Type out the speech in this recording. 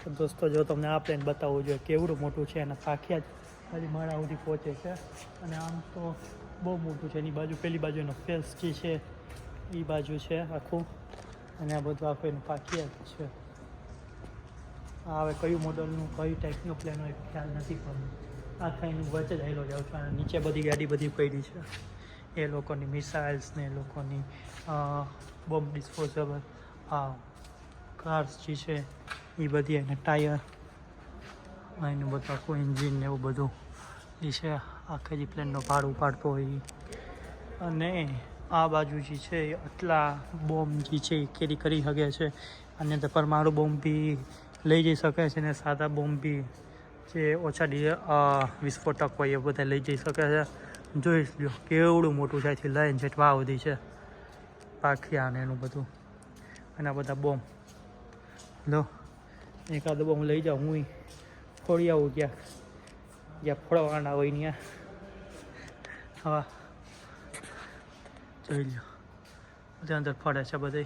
તો દોસ્તો જો તમને આ પ્લેન બતાવવું જોઈએ કેવડું મોટું છે અને પાખિયા જ ખાલી માળા સુધી પહોંચે છે અને આમ તો બહુ મોટું છે. એની બાજુ પેલી બાજુ એનો ફેસ જે છે એ બાજુ છે આખું અને આ બધું આખું એનું પાખિયા જ છે. આ હવે કયું મોડલનું કઈ ટાઈપનું પ્લેન હોય ખ્યાલ નથી પણ આખા એનું વચ્ચે જ આવેલો જાઉં છું અને નીચે બધી ગાડી બધી પડી છે. એ લોકોની મિસાઇલ્સ ને એ લોકોની બોમ્બ ડિસ્પોઝેબલ કાર્સ જે છે એ બધી એને ટાયર એનું બધું આખું એન્જિન ને એવું બધું એ છે આખે જે પ્લેનનો ભાડું પાડતો હોય. અને આ બાજુ જે છે એ આટલા બોમ્બ જે છે એ કેરી કરી શકે છે અને અંદર પરમાણુ બોમ્બ બી લઈ જઈ શકે છે ને સાદા બોમ્બ બી જે ઓછા વિસ્ફોટક હોય એ બધા લઈ જઈ શકે છે. જોઈ લો કેવડું મોટું છે થી લઈને જેટવા સુધી છે પાખિયા ને એનું બધું અને આ બધા બોમ્બ લો એકાદ બોમ્બ લઈ જાઉં હું ફોડી આવું જ્યાં ફોડવાના હોય ત્યાં. હા જોઈ લો બધા અંદર ફોડે છે બધે.